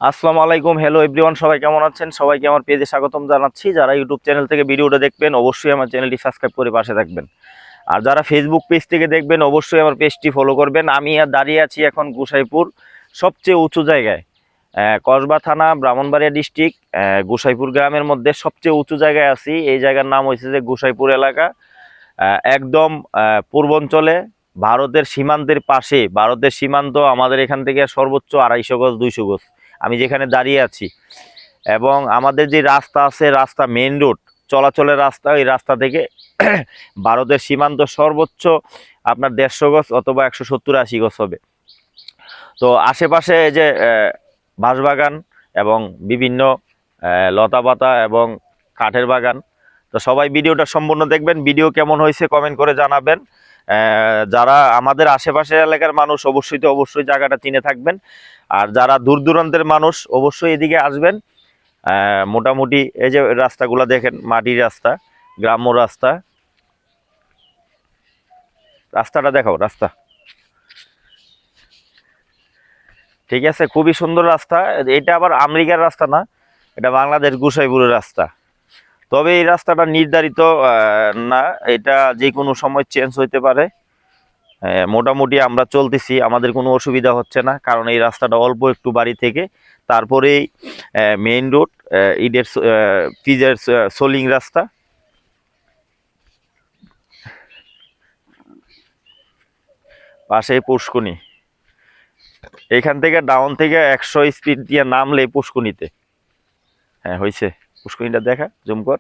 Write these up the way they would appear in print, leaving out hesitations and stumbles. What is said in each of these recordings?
আসসালামু আলাইকুম, hello everyone, সবাই কেমন আছেন? সবাইকে আমার পেজে স্বাগতম জানাচ্ছি। যারা ইউটিউব চ্যানেল থেকে ভিডিওটা দেখবেন অবশ্যই আমার চ্যানেলটি সাবস্ক্রাইব করে পাশে থাকবেন। আর যারা ফেসবুক পেজ থেকে দেখবেন অবশ্যই আমার পেজটি ফলো করবেন। আমি আর দাঁড়িয়ে আছি এখন গোসাইপুর সবচেয়ে উঁচু জায়গায়, কসবা থানা, ব্রাহ্মণবাড়িয়া ডিস্ট্রিক্ট, গোসাইপুর গ্রামের মধ্যে সবচেয়ে উঁচু জায়গায় আছি। এই জায়গার নাম হয়েছে যে গোসাইপুর এলাকা। একদম পূর্বাঞ্চলে, ভারতের সীমান্তের পাশে। ভারতের সীমান্ত আমাদের এখান থেকে সর্বোচ্চ 250 গজ 200 গজ আমি যেখানে দাঁড়িয়ে আছি। এবং আমাদের যে রাস্তা আছে, রাস্তা মেইন রোড, চলাচলের রাস্তা, ওই রাস্তা থেকে ভারতের সীমান্ত সর্বোচ্চ আপনার 150 গজ অথবা 170-80 গজ হবে। তো আশেপাশে এই যে বাঁশবাগান এবং বিভিন্ন লতা পাতা এবং কাঠের বাগান। তো সবাই ভিডিওটা সম্পূর্ণ দেখবেন। ভিডিও কেমন হয়েছে কমেন্ট করে জানাবেন। যারা আমাদের আশেপাশের এলাকার মানুষ অবশ্যই জায়গাটা চিনে থাকবেন। আর যারা দূর দূরান্তের মানুষ অবশ্যই এদিকে আসবেন। মোটামুটি এই যে রাস্তাগুলো দেখেন, মাটির রাস্তা, গ্রাম্য রাস্তা। রাস্তাটা দেখাও, রাস্তা ঠিক আছে, খুবই সুন্দর রাস্তা। এটা আবার আমেরিকার রাস্তা না, এটা বাংলাদেশ গোসাইপুরের রাস্তা। তবে এই রাস্তাটা নির্ধারিত না, এটা যে কোনো সময় চেঞ্জ হইতে পারে। মোটামুটি আমরা চলতেছি, আমাদের কোনো অসুবিধা হচ্ছে না, কারণ এই রাস্তাটা অল্প একটু বাড়ি থেকে তারপরেই মেইন রোড, ইটের পিচের সোলিং রাস্তা। পাশেই পুষ্কুনি, এইখান থেকে ডাউন থেকে 100 স্পিড দিয়ে নামলে পুষ্কুনিতে। হ্যাঁ হয়েছে, পুষ্কুনিটা দেখা, জুম কর।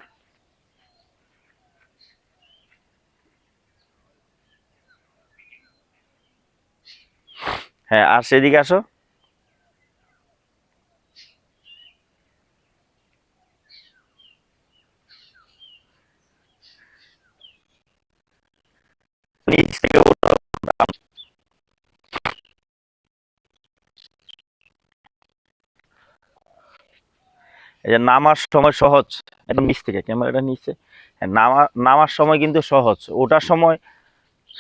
হ্যাঁ, আর সেদিকে আসো। নিচ থেকে উঠো। এই যে নামার সময় সহজ, একদম নিচ থেকে ক্যামেরাটা নিচে। হ্যাঁ, নামার সময় কিন্তু সহজ, ওঠার সময়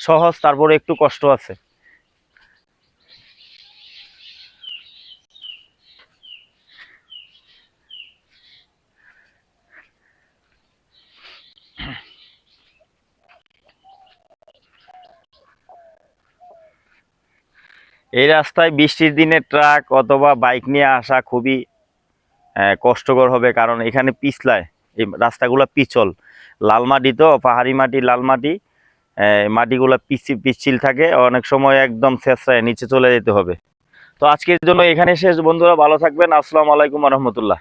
সহজ, তারপরে একটু কষ্ট আছে। এই রাস্তায় বৃষ্টির দিনে ট্রাক অথবা বাইক নিয়ে আসা খুবই কষ্টকর হবে, কারণ এখানে পিছলায়, এই রাস্তাগুলো পিছল, লাল মাটি তো, পাহাড়ি মাটি, লাল মাটি। মাটিগুলো পিচ্ছিল থাকে, অনেক সময় একদম ছেঁচড়ায় নিচে চলে যেতে হবে। তো আজকের জন্য এখানে শেষ বন্ধুরা, ভালো থাকবেন। আসসালামু আলাইকুম রহমতুল্লাহ।